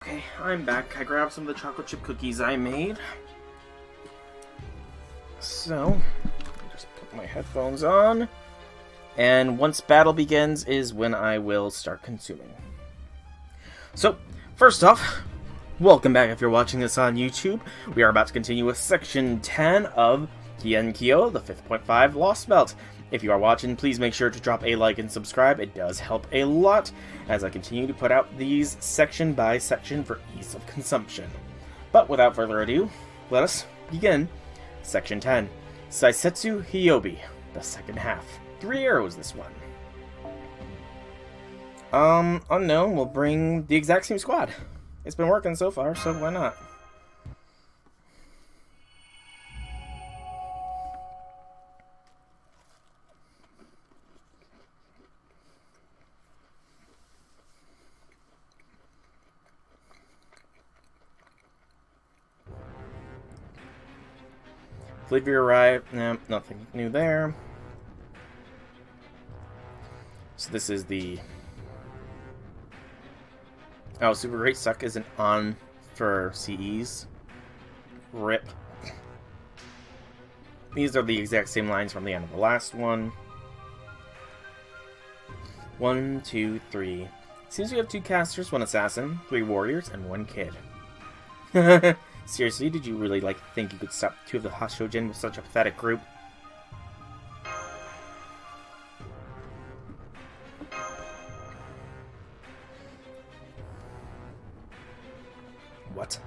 Okay, I'm back. I grabbed some of the chocolate chip cookies I made. So, just put my headphones on. And once battle begins is when I will start consuming. So, first off, welcome back if you're watching this on YouTube. We are about to continue with Section 10 of Heian-Kyo, the 5.5 Lostbelt. If you are watching, please make sure to drop a like and subscribe. It does help a lot as I continue to put out these section by section for ease of consumption. But without further ado, let us begin Section 10, Saisetsu Hyobi, the second half. 3 arrows this one. Unknown will bring the exact same squad. It's been working so far, so why not? Flavor arrived. No, nothing new there. So this is the... Oh, Super Great Suck isn't on for CEs. RIP. These are the exact same lines from the end of the last one. 1, 2, 3. Seems we have 2 casters, 1 assassin, 3 warriors, and 1 kid. Seriously, did you really think you could stop 2 of the Hashojin with such a pathetic group? What?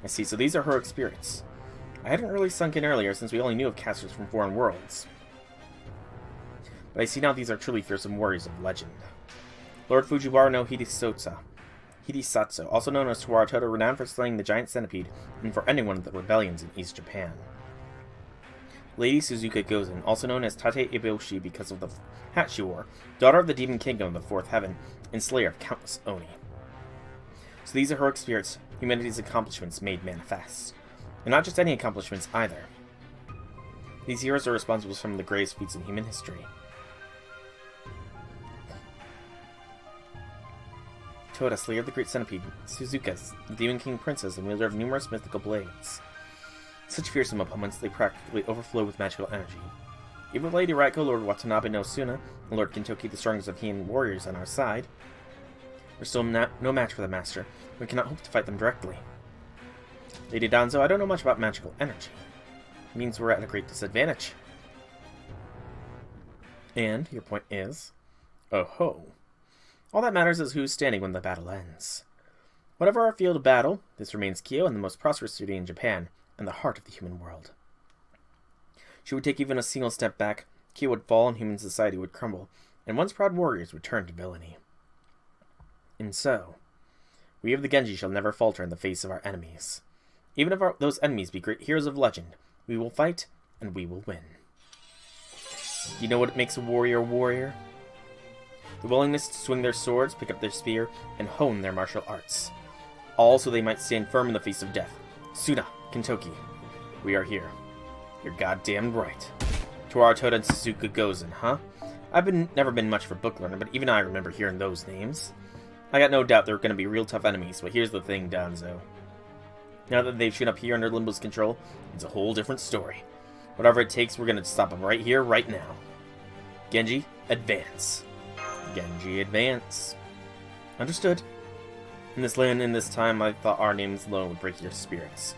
I see, so these are heroic spirits. I hadn't really sunk in earlier since we only knew of casters from foreign worlds. But I see now these are truly fearsome warriors of legend. Lord Fujiwara no Hidesatsu, also known as thwart, renowned for slaying the giant centipede and for ending one of the rebellions in East Japan. Lady Suzuka Gozen, also known as Tate Iboshi because of the hat she wore, daughter of the demon kingdom of the fourth heaven, and slayer of countless Oni. So these are heroic spirits, humanity's accomplishments made manifest. And not just any accomplishments either. These heroes are responsible for some of the greatest feats in human history. Toda, slayer of the great centipede, Suzuka, the demon king princess and wielder of numerous mythical blades. Such fearsome opponents, they practically overflow with magical energy. Even with Lady Raiko, Lord Watanabe no Suna, and Lord Kintoki, the strongest of Heian warriors on our side, we're still no match for the Master. We cannot hope to fight them directly. Lady Danzo, I don't know much about magical energy. It means we're at a great disadvantage. And your point is? Oh ho. All that matters is who's standing when the battle ends. Whatever our field of battle, this remains Kyo and the most prosperous city in Japan, and the heart of the human world. She would take even a single step back, Kyo would fall and human society would crumble, and once proud warriors would turn to villainy. And so, we of the Genji shall never falter in the face of our enemies. Even if those enemies be great heroes of legend, we will fight, and we will win. Do you know what makes a warrior a warrior? The willingness to swing their swords, pick up their spear, and hone their martial arts. All so they might stand firm in the face of death. Suna, Kintoki, we are here. You're goddamn right. Thwart and Suzuka Gozen, huh? I've never been much for book learning, but even I remember hearing those names. I got no doubt they're going to be real tough enemies, but here's the thing, Danzo. Now that they've shown up here under Limbo's control, it's a whole different story. Whatever it takes, we're going to stop them right here, right now. Genji, advance. Genji, advance. Understood. In this land, in this time, I thought our names alone would break your spirits.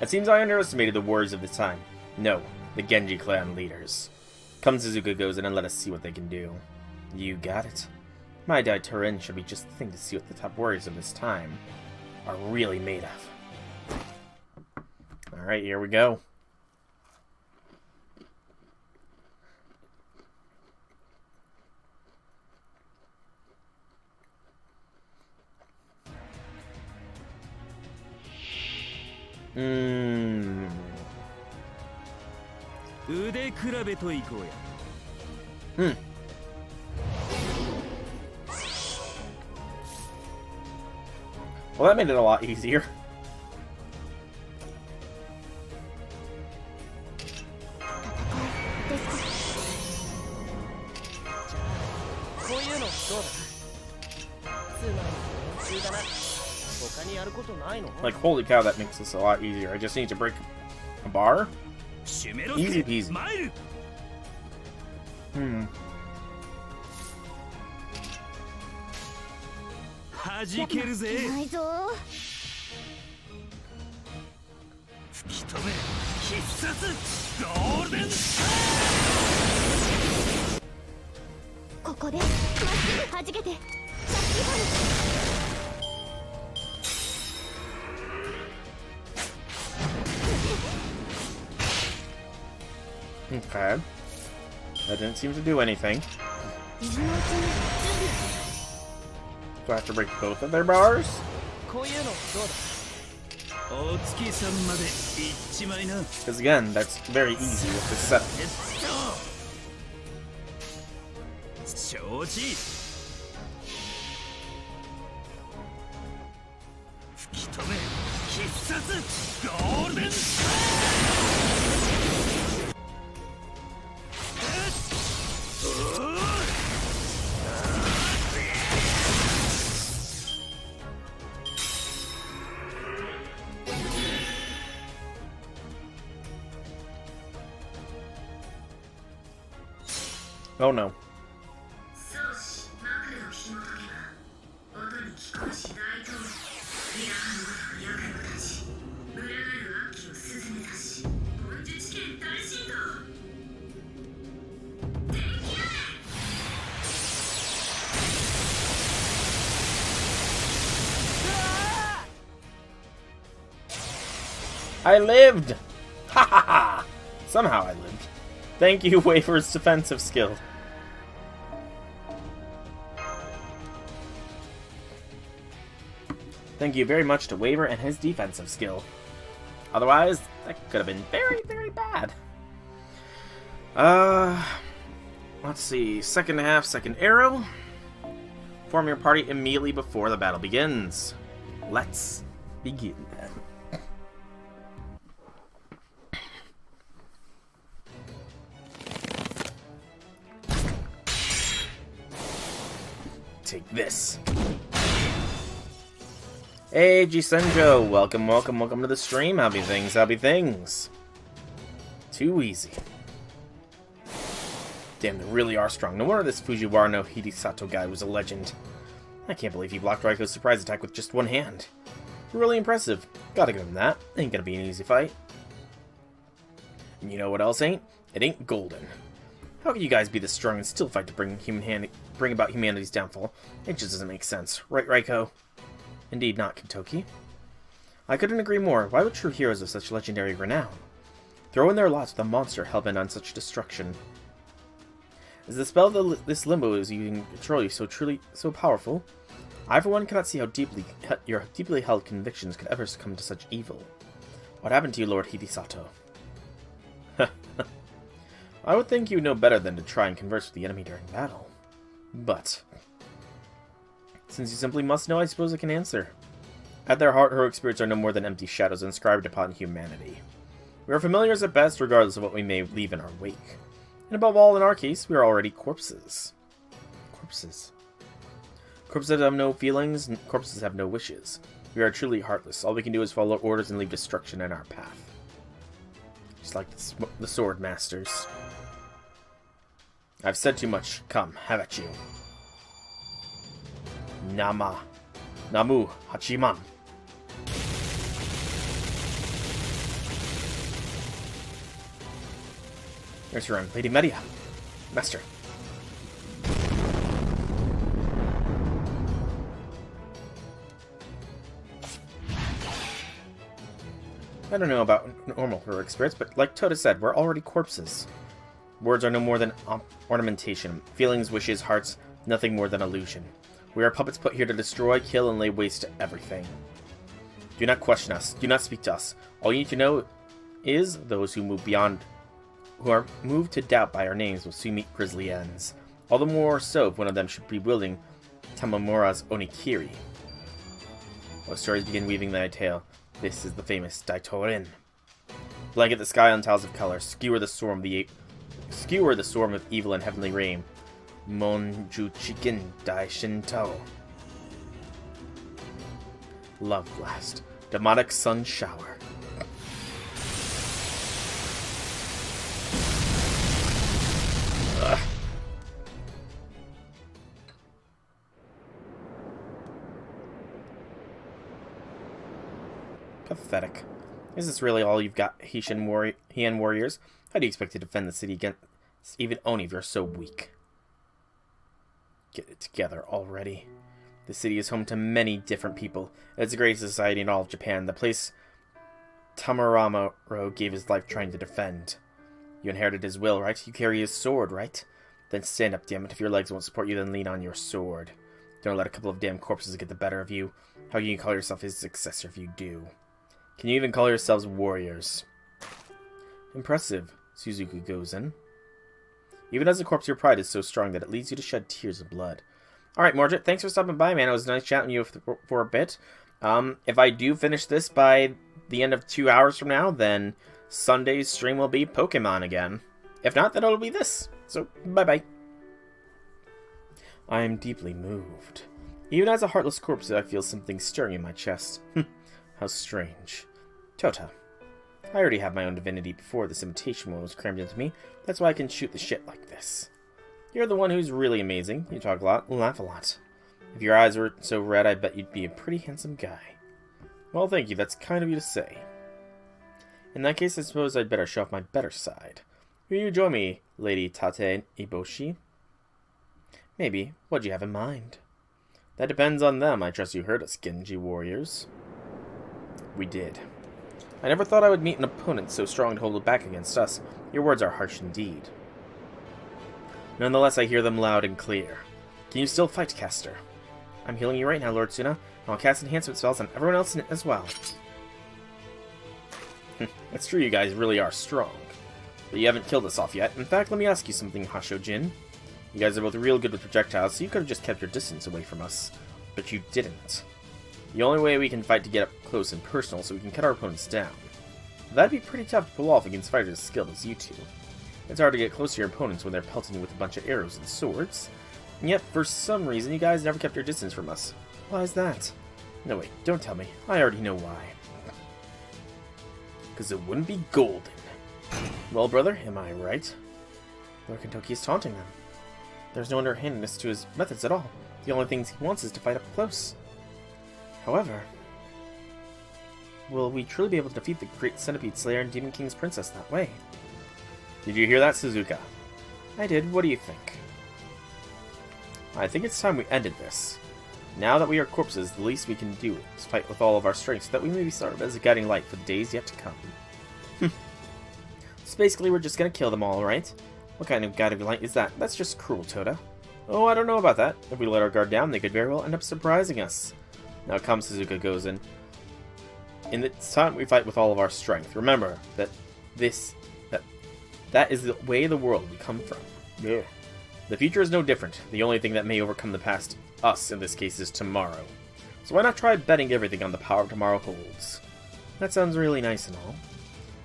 It seems I underestimated the warriors of this time. No, the Genji clan leaders. Come, Suzuka Gozen, and let us see what they can do. You got it. My Dai Turin should be just the thing to see what the top warriors of this time are really made of. Alright, here we go. Well, that made it a lot easier. Like, holy cow, that makes this a lot easier. I just need to break a bar? Easy peasy. Hmm. 弾けるぜ。ないぞ。吹き飛べ。必殺ゴールデンスター。ここでまっすぐ弾けて。シャッキバル。 Okay. That didn't seem to do anything. Do I have to break both of their bars? Because again, that's very easy with this setup. Oh no. I lived! Ha ha ha! Somehow I lived. Thank you, Waver's defensive skill. Thank you very much to Waver and his defensive skill. Otherwise, that could have been very, very bad. Let's see. Second half, second arrow. Form your party immediately before the battle begins. Let's begin. Take this. Hey, Jisenjo, welcome to the stream. Happy things. Too easy. Damn, they really are strong. No wonder this Fujiwara no Hidesato guy was a legend. I can't believe he blocked Raiko's surprise attack with just one hand. Really impressive. Gotta give him that. Ain't gonna be an easy fight. And you know what else ain't? It ain't golden. How can you guys be this strong and still fight to bring about humanity's downfall? It just doesn't make sense. Right, Raiko? Indeed not, Kentoki. I couldn't agree more. Why would true heroes of such legendary renown throw in their lots with a monster hellbent on such destruction? Is the spell that this Limbo is using to control you so powerful? I, for one, cannot see how your deeply held convictions could ever succumb to such evil. What happened to you, Lord Hidesato? I would think you would know better than to try and converse with the enemy during battle. But since you simply must know, I suppose I can answer. At their heart, heroic spirits are no more than empty shadows inscribed upon humanity. We are familiars at best, regardless of what we may leave in our wake. And above all, in our case, we are already corpses. Corpses have no feelings, and corpses have no wishes. We are truly heartless. All we can do is follow orders and leave destruction in our path. Just like the sword masters. I've said too much. Come, have at you. Namu Hachiman. There's your own Lady Media. Master. I don't know about normal heroic spirits, but like Toda said, we're already corpses. Words are no more than ornamentation. Feelings, wishes, hearts, nothing more than illusion. We are puppets put here to destroy, kill, and lay waste to everything. Do not question us. Do not speak to us. All you need to know is those who are moved to doubt by our names will soon meet grisly ends. All the more so if one of them should be wielding Tamamura's Onikiri. What stories begin weaving thy tale? This is the famous Daitorin. Blanket the sky on tiles of color. Skewer the storm of evil and heavenly rain. Monju Chikin Dai Shinto. Love Blast. Demonic Sun Shower. Ugh. Pathetic. Is this really all you've got, Heian warriors? How do you expect to defend the city against even Oni if you're so weak? Get it together already. The city is home to many different people. It's the greatest society in all of Japan, the place Tamaramaro gave his life trying to defend. You inherited his will, right? You carry his sword, right? Then stand up, damn it. If your legs won't support you, then lean on your sword. Don't let a couple of damn corpses get the better of you. How can you call yourself his successor if you do? Can you even call yourselves warriors? Impressive, Suzuki goes in. Even as a corpse, your pride is so strong that it leads you to shed tears of blood. Alright, Mordred, thanks for stopping by, man. It was nice chatting to you for a bit. If I do finish this by the end of 2 hours from now, then Sunday's stream will be Pokemon again. If not, then it'll be this. So, bye-bye. I am deeply moved. Even as a heartless corpse, I feel something stirring in my chest. How strange. Tota. I already have my own divinity before this imitation one was crammed into me. That's why I can shoot the shit like this. You're the one who's really amazing. You talk a lot, laugh a lot. If your eyes were so red, I bet you'd be a pretty handsome guy. Well, thank you. That's kind of you to say. In that case, I suppose I'd better show off my better side. Will you join me, Lady Tate Iboshi? Maybe. What do you have in mind? That depends on them. I trust you heard us, Genji warriors. We did. I never thought I would meet an opponent so strong to hold it back against us. Your words are harsh indeed. Nonetheless, I hear them loud and clear. Can you still fight, Caster? I'm healing you right now, Lord Suna, and I'll cast enhancement spells on everyone else in it as well. It's true you guys really are strong. But you haven't killed us off yet. In fact, let me ask you something, Hasho-jin. You guys are both real good with projectiles, so you could have just kept your distance away from us. But you didn't. The only way we can fight to get up close and personal so we can cut our opponents down. That'd be pretty tough to pull off against fighters as skilled as you two. It's hard to get close to your opponents when they're pelting you with a bunch of arrows and swords. And yet, for some reason, you guys never kept your distance from us. Why is that? No, wait, don't tell me. I already know why. Because it wouldn't be golden. Well, brother, am I right? Lord Kentucky is taunting them. There's no underhandedness to his methods at all. The only thing he wants is to fight up close. However, will we truly be able to defeat the Great Centipede Slayer and Demon King's Princess that way? Did you hear that, Suzuka? I did. What do you think? I think it's time we ended this. Now that we are corpses, the least we can do is fight with all of our strength so that we may serve as a guiding light for the days yet to come. So basically, we're just gonna kill them all, right? What kind of guiding light is that? That's just cruel, Tota. Oh, I don't know about that. If we let our guard down, they could very well end up surprising us. Now come, Suzuka goes in. In this time, we fight with all of our strength. Remember that that is the way of the world we come from. Yeah. The future is no different. The only thing that may overcome the past, us in this case, is tomorrow. So why not try betting everything on the power of tomorrow holds? That sounds really nice and all.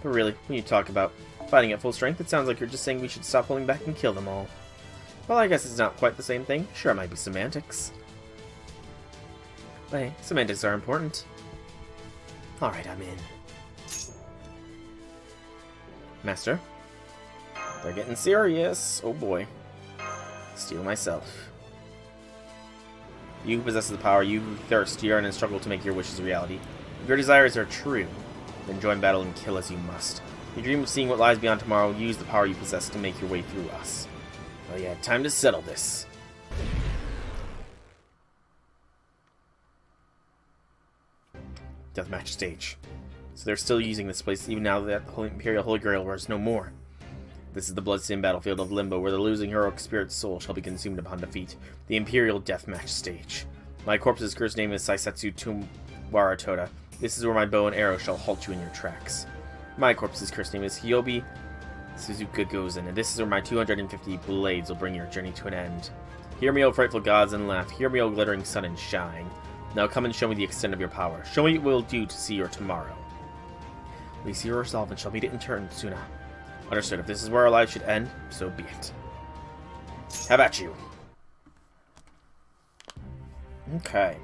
But really, when you talk about fighting at full strength, it sounds like you're just saying we should stop holding back and kill them all. Well, I guess it's not quite the same thing. Sure, it might be semantics. But hey, semantics are important. Alright, I'm in. Master? They're getting serious. Oh boy. Steal myself. You who possess the power, you who thirst, yearn, and struggle to make your wishes a reality. If your desires are true, then join battle and kill as you must. If you dream of seeing what lies beyond tomorrow, use the power you possess to make your way through us. Well, yeah, time to settle this. Deathmatch stage. So they're still using this place even now that the Imperial Holy Grail was no more. This is the bloodstained battlefield of Limbo, where the losing heroic spirit's soul shall be consumed upon defeat. The Imperial Deathmatch stage. My corpse's cursed name is Saisetsu Tumwara Tota. This is where my bow and arrow shall halt you in your tracks. My corpse's cursed name is Hyobi Suzuka Gozen, and this is where my 250 blades will bring your journey to an end. Hear me, O frightful gods, and laugh. Hear me, O glittering sun, and shine. Now come and show me the extent of your power. Show me what you will do to see your tomorrow. We see your resolve and shall meet it in turn, Suna. Understood. If this is where our lives should end, so be it. How about you? Okay.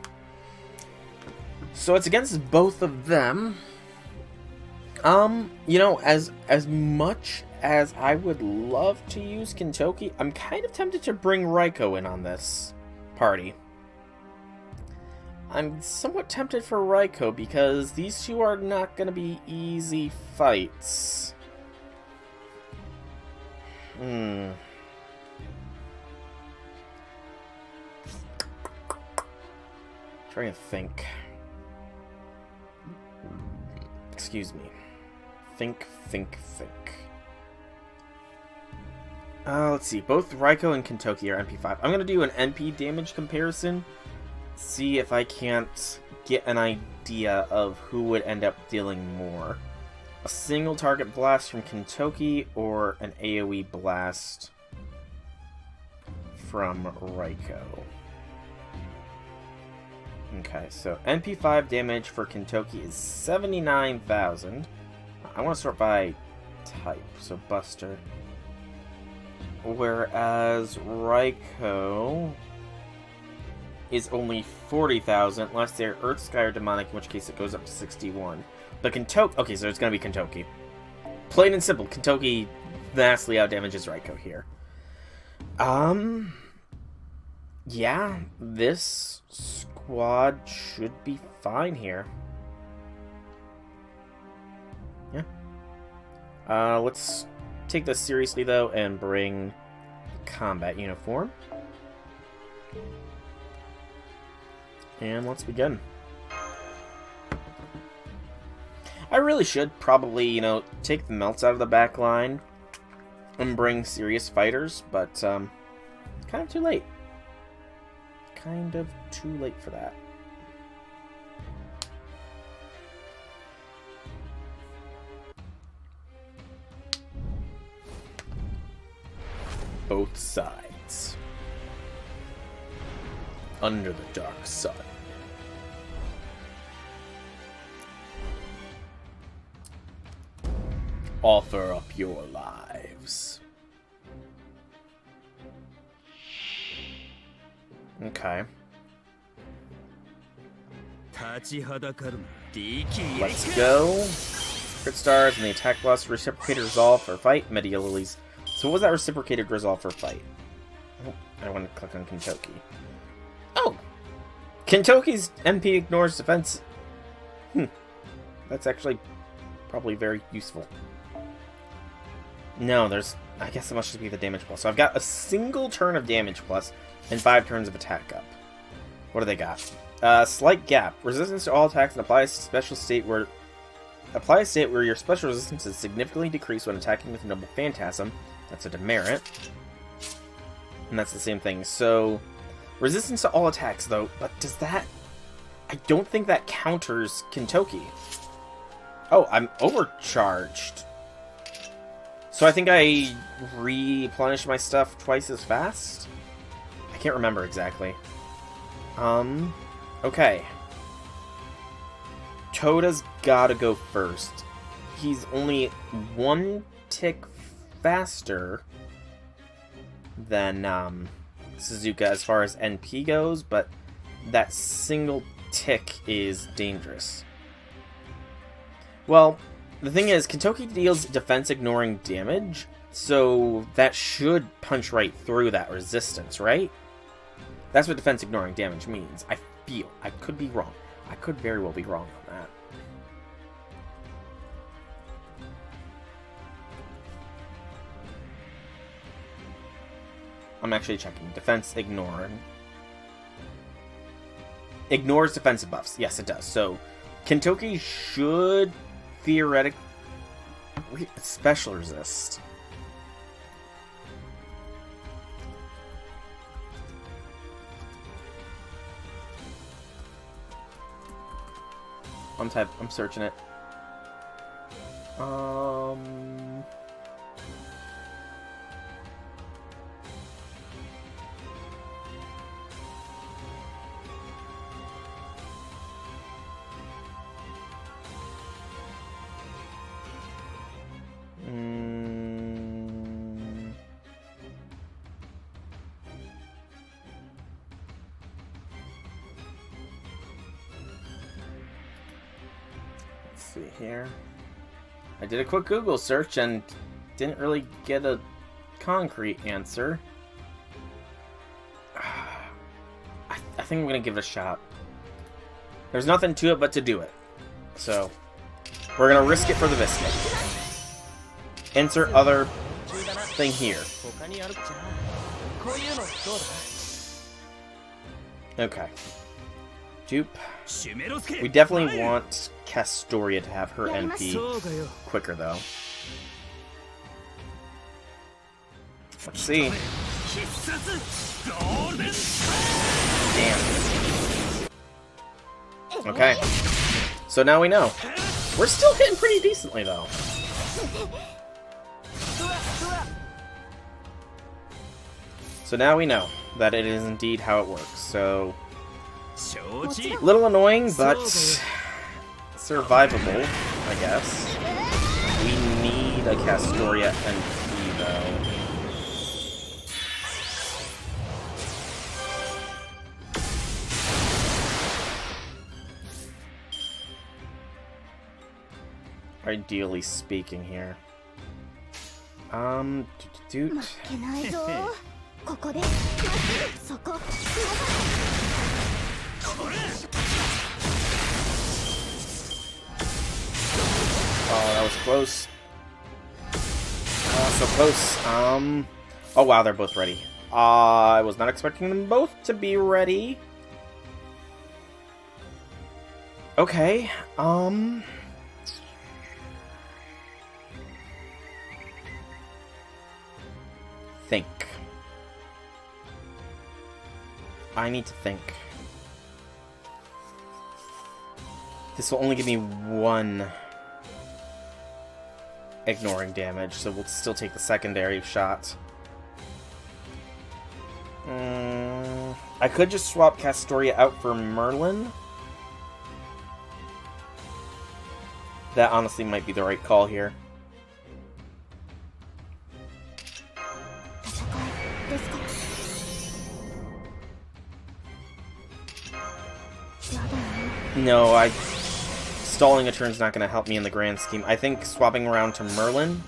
So it's against both of them. You know, as much as I would love to use Kintoki, I'm kind of tempted to bring Raiko in on this party. I'm somewhat tempted for Raiko because these two are not going to be easy fights. Trying to think. Excuse me. Think. Let's see. Both Raiko and Kintoki are NP5. I'm going to do an NP damage comparison. See if I can't get an idea of who would end up dealing more. A single target blast from Kintoki or an AoE blast from Raiko. Okay, so NP5 damage for Kintoki is 79,000. I want to sort by type, so Buster. Whereas Raiko is only 40,000, unless they're Earth, Sky, or Demonic, in which case it goes up to 61. But Kintoki... Okay, so it's going to be Kintoki. Plain and simple, Kintoki vastly outdamages Raiko here. Yeah, this squad should be fine here. Yeah. Let's take this seriously, though, and bring the combat uniform. And let's begin. I really should probably, you know, take the melts out of the back line and bring serious fighters, but kind of too late. Kind of too late for that. Both sides. Under the dark sun. Offer up your lives. Okay. Let's go. Crit stars and the attack plus reciprocated resolve for fight. Media lilies. So what was that reciprocated resolve for fight? Oh, I want to click on Kintoki. Oh! Kintoki's MP ignores defense. That's actually probably very useful. No, there's... I guess it must just be the damage plus. So I've got a single turn of damage plus and 5 turns of attack up. What do they got? Slight gap. Resistance to all attacks and apply a special state where... Apply a state where your special resistance is significantly decreased when attacking with a noble phantasm. That's a demerit. And that's the same thing. So, resistance to all attacks, though. But does that... I don't think that counters Kintoki. Oh, I'm overcharged. So I think I replenish my stuff twice as fast? I can't remember exactly. Okay. Toda's gotta go first. He's only 1 tick faster than Suzuka as far as NP goes, but that single tick is dangerous. Well, the thing is, Kintoki deals defense-ignoring damage, so that should punch right through that resistance, right? That's what defense-ignoring damage means. I feel. I could be wrong. I could very well be wrong on that. I'm actually checking. Defense ignoring. Ignores defensive buffs. Yes, it does. So, Kintoki should theoretically special resist. I'm searching it. see here. I did a quick Google search and didn't really get a concrete answer. I think I'm gonna give it a shot. There's nothing to it but to do it. So, we're gonna risk it for the biscuit. Insert other thing here. Okay. Dupe. We definitely want Castoria to have her NP quicker, though. Let's see. Damn. Okay. So now we know. We're still hitting pretty decently, though. So now we know that it is indeed how it works. So, a little annoying, but survivable, I guess. We need a Castoria NP, though. Ideally speaking here. Dude. Oh, that was close. So close. Oh wow, they're both ready. I was not expecting them both to be ready. Okay, think. I need to think. This will only give me one ignoring damage, so we'll still take the secondary shot. I could just swap Castoria out for Merlin. That honestly might be the right call here. No, stalling a turn's not going to help me in the grand scheme. I think swapping around to Merlin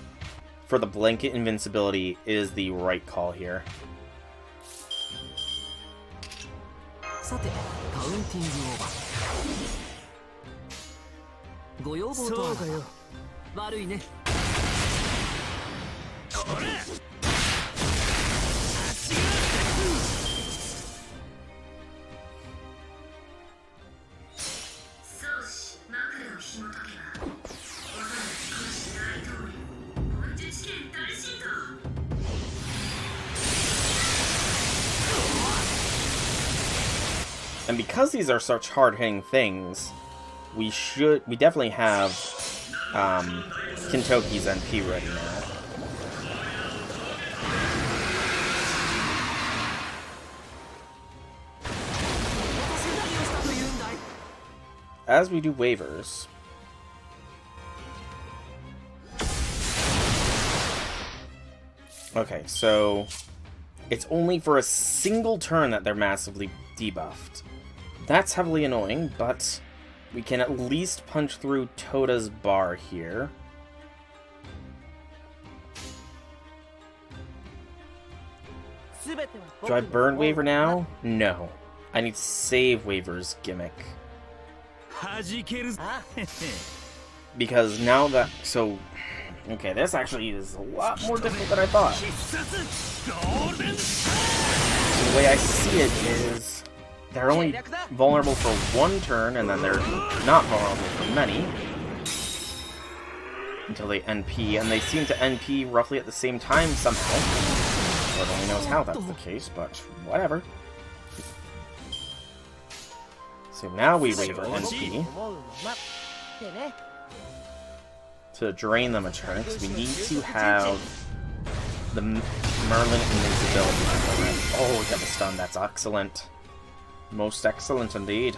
for the blanket invincibility is the right call here. And because these are such hard-hitting things, we definitely have Kintoki's NP ready now. As we do waivers. Okay, so it's only for a single turn that they're massively debuffed. That's heavily annoying, but we can at least punch through Toda's bar here. Do I burn waiver now? No. I need to save waivers gimmick. Because now that... So... Okay, this actually is a lot more difficult than I thought. So the way I see it is... They're only vulnerable for one turn, and then they're not vulnerable for many. Until they NP, and they seem to NP roughly at the same time somehow. Lord only knows how that's the case, but whatever. So now we waiver NP. To drain them a turn, because we need to have the Merlin invincibility. Oh, we got the stun, that's excellent. Most excellent indeed.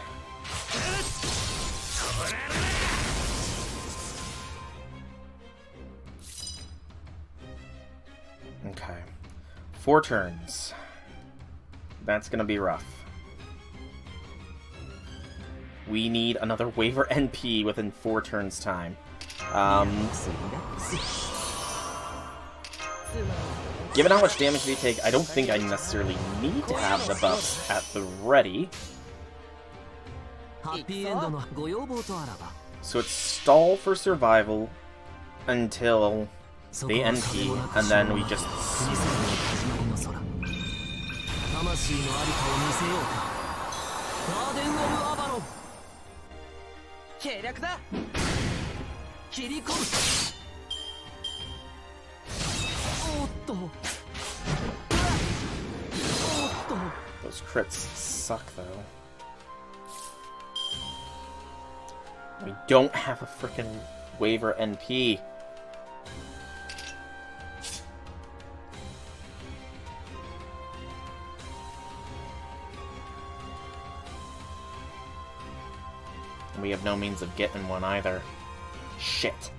Okay. 4 turns. That's gonna be rough. We need another waiver NP within 4 turns' time. Given how much damage they take, I don't think I necessarily need to have the buffs at the ready. So it's stall for survival until they NP, and then we just... Those crits suck, though. We don't have a frickin' waiver NP. And we have no means of getting one either. Shit.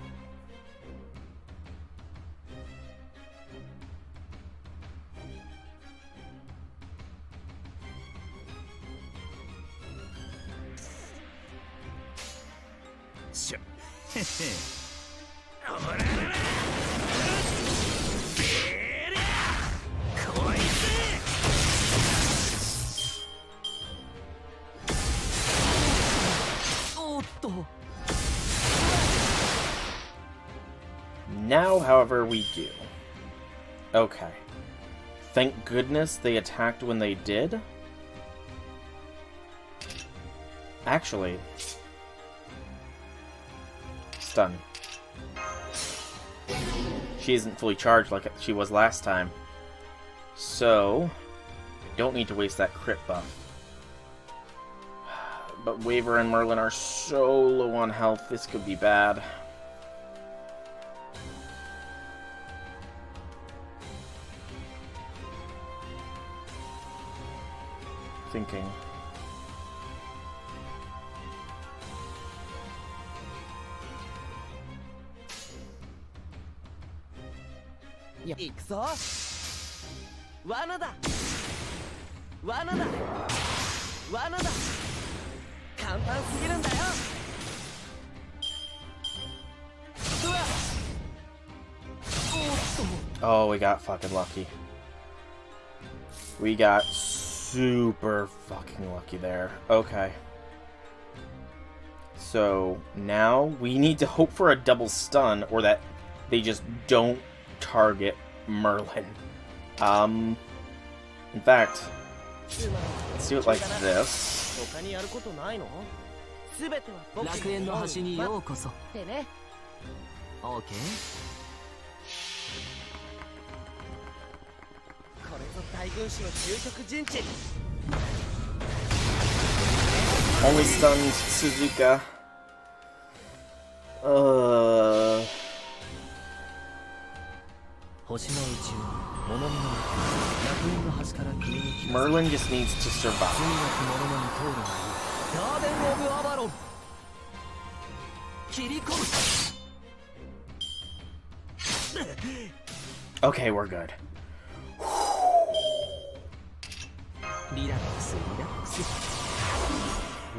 Now, however, we do. Okay. Thank goodness they attacked when they did. Actually... Stun. She isn't fully charged like she was last time. So... don't need to waste that crit buff. But Waver and Merlin are so low on health, this could be bad. Thinking. Yeah. Oh, we got fucking lucky. We got super fucking lucky there. Okay. So, now we need to hope for a double stun, or that they just don't target Merlin. In fact, let's do it like this. Only stunned Suzuka. Merlin just needs to survive. Okay, we're good.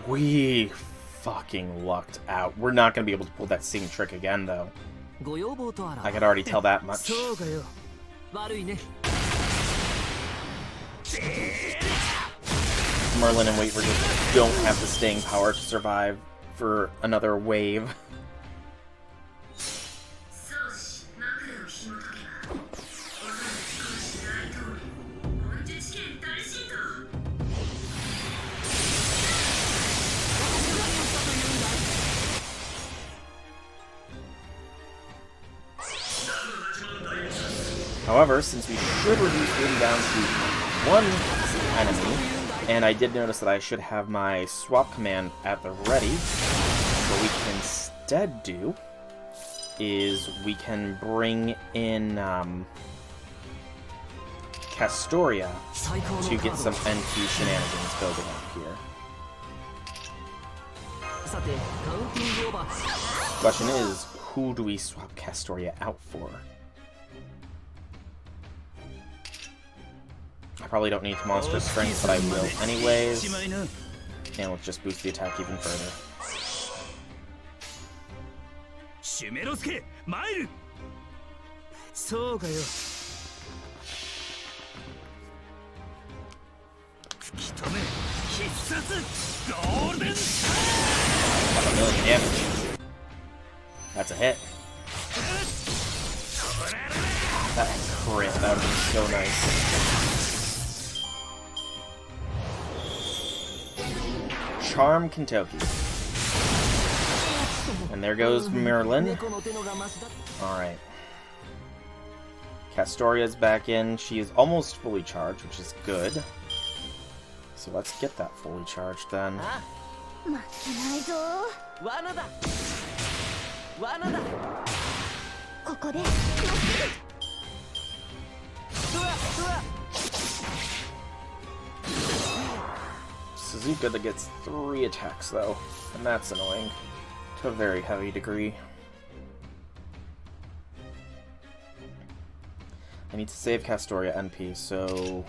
We fucking lucked out. We're not going to be able to pull that same trick again, though. I could already tell that much. Merlin and Waver just don't have the staying power to survive for another wave. However, since we should reduce win down to one enemy, and I did notice that I should have my swap command at the ready, what we can instead do is we can bring in Castoria to get some NP shenanigans building up here. Question is, who do we swap Castoria out for? I probably don't need monstrous strength, but I will anyways. And let's just boost the attack even further. シュメロスケ参るそうかよ吹き止め必殺ゴールデンス That's a million damage. That's a hit. That crit, that would be so nice. Charm Kentucky. And there goes Merlin. Alright. Castoria's back in. She is almost fully charged, which is good. So let's get that fully charged then. Suzuka that gets 3 attacks though, and that's annoying to a very heavy degree. I need to save Castoria NP, so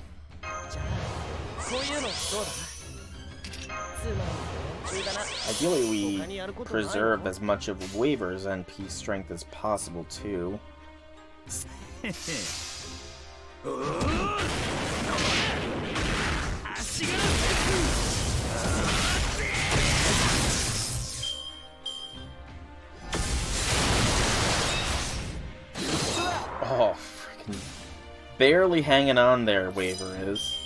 ideally we preserve as much of Waver's NP strength as possible too. Oh, freaking barely hanging on there, Waver is.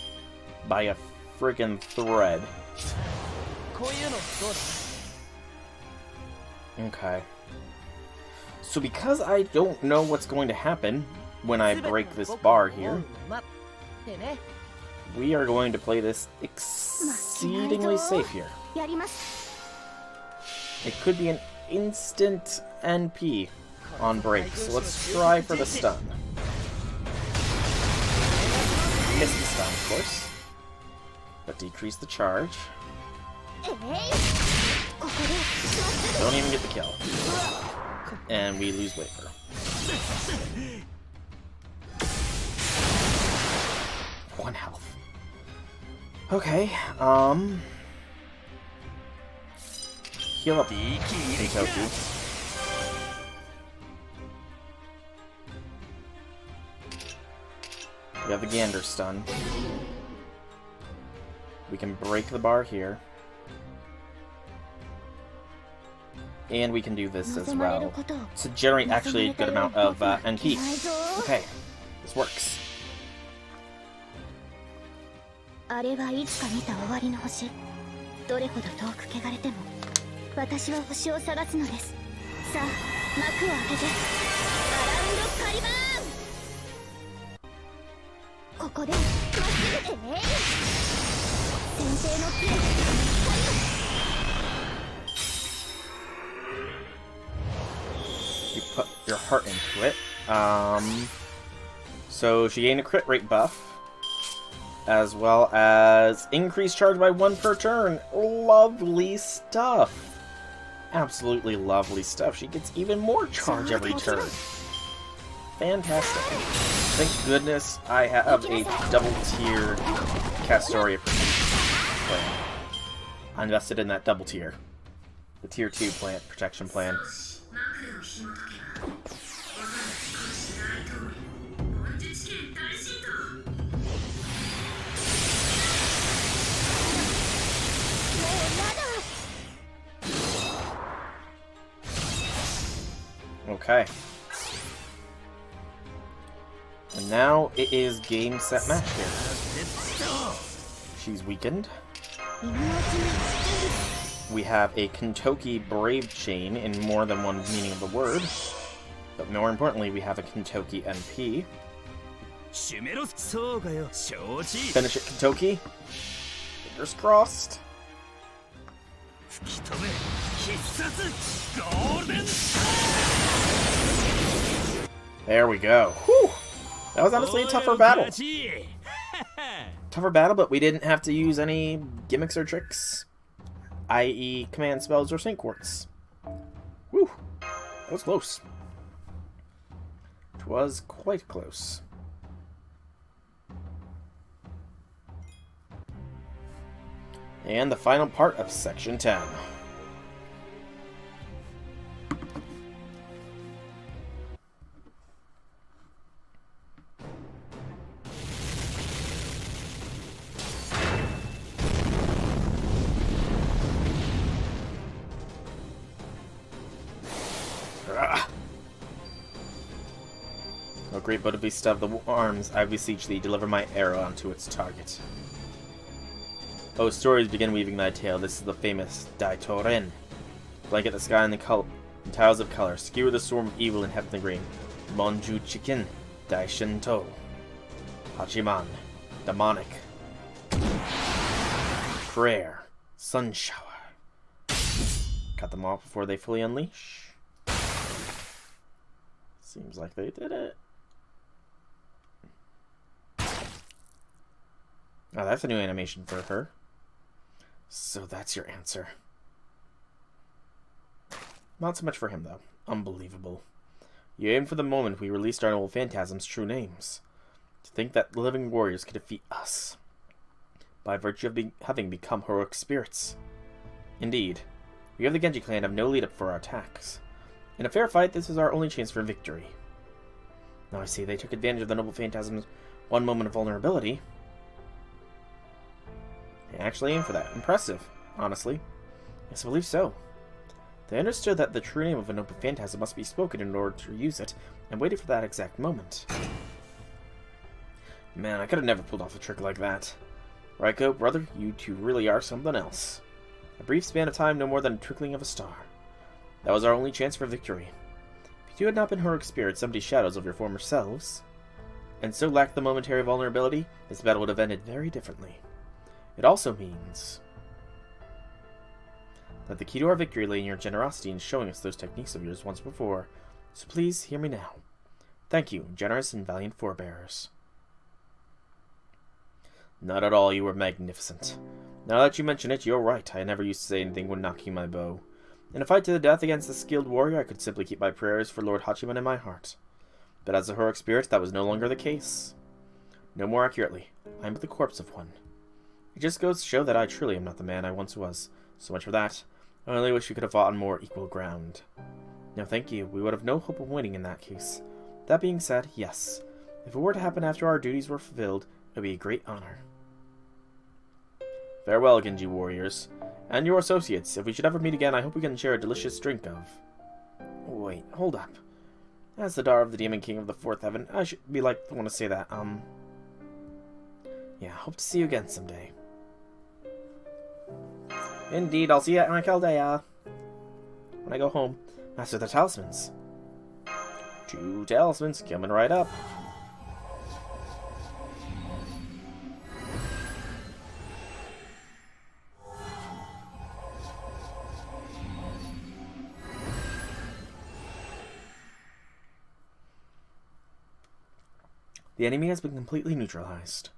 By a freaking thread. Okay. So because I don't know what's going to happen when I break this bar here, we are going to play this exceedingly safe here. It could be an instant NP on break, so let's try for the stun. Miss the stun, of course, but decrease the charge. Don't even get the kill. And we lose Waver. One health. Okay, heal up Keitoku. We have the Gander stun. We can break the bar here. And we can do this as well to generate actually a good amount of NP. Okay, this works. あれはいつか見た終わりの星。どれほど遠く汚れても、私は星を探すのです。さあ、幕を開けて、アラウンドカリバーン。ここでまっすぐ先生の杖。You put your heart into it. So she gained a crit rate buff, as well as increased charge by 1 per turn. Lovely stuff. Absolutely lovely stuff. She gets even more charge every turn. Fantastic. Thank goodness I have a double tier Castoria plan. I invested in that double tier. The tier 2 plant protection plan. Okay. And now it is game, set, match here. She's weakened. We have a Kentucky Brave Chain in more than one meaning of the word. But more importantly, we have a Kentucky NP. Finish it, Kentucky. Fingers crossed. There we go. Whew. That was honestly a tougher battle. Tougher battle, but we didn't have to use any gimmicks or tricks, i.e. command spells or sync quartz. Whew. That was close. It was quite close. And the final part of Section 10. O great Bodhisattva of the arms, I beseech thee, deliver my arrow onto its target. O stories, begin weaving thy tale. This is the famous Daitoren. Blanket the sky in tiles of color. Skewer the storm of evil in heavenly green. Monju Chikin, Daishinto. Hachiman, demonic. Prayer, sun shower. Cut them off before they fully unleash. Seems like they did it. Oh, that's a new animation for her. So that's your answer. Not so much for him, though. Unbelievable. You aimed for the moment we released our old phantasms' true names. To think that living warriors could defeat us, by virtue of having become heroic spirits. Indeed, we of the Genji clan have no lead-up for our attacks. In a fair fight, this is our only chance for victory. Now I see they took advantage of the noble phantasm's one moment of vulnerability. They actually aimed for that. Impressive, honestly. Yes, I believe so. They understood that the true name of a noble phantasm must be spoken in order to use it, and waited for that exact moment. Man, I could have never pulled off a trick like that. Raiko, brother, you two really are something else. A brief span of time, no more than a trickling of a star. That was our only chance for victory. If you had not been heroic spirits, empty shadows of your former selves, and so lacked the momentary vulnerability, this battle would have ended very differently. It also means that the key to our victory lay in your generosity in showing us those techniques of yours once before. So please, hear me now. Thank you, generous and valiant forebearers. Not at all, you were magnificent. Now that you mention it, you're right. I never used to say anything when knocking my bow. In a fight to the death against a skilled warrior, I could simply keep my prayers for Lord Hachiman in my heart. But as a heroic spirit, that was no longer the case. No more accurately, I am but the corpse of one. It just goes to show that I truly am not the man I once was. So much for that. I only wish we could have fought on more equal ground. No, thank you. We would have no hope of winning in that case. That being said, yes. If it were to happen after our duties were fulfilled, it would be a great honor. Farewell, Genji warriors. And your associates. If we should ever meet again, I hope we can share a delicious drink of... Wait, hold up. As the daughter of the Demon King of the Fourth Heaven, I should be like the one to say that. Yeah, hope to see you again someday. Indeed, I'll see you at my Caldea. When I go home. Master of the Talismans. 2 talismans coming right up. The enemy has been completely neutralized.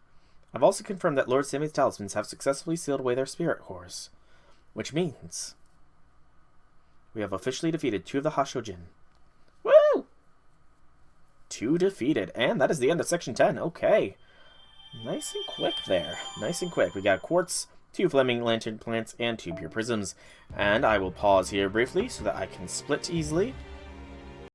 I've also confirmed that Lord Sammy's talismans have successfully sealed away their spirit cores. Which means we have officially defeated 2 of the Hashojin. Woo! 2 defeated. And that is the end of Section 10. Okay. Nice and quick there. Nice and quick. We got quartz, 2 flaming lantern plants, and 2 pure prisms. And I will pause here briefly so that I can split easily.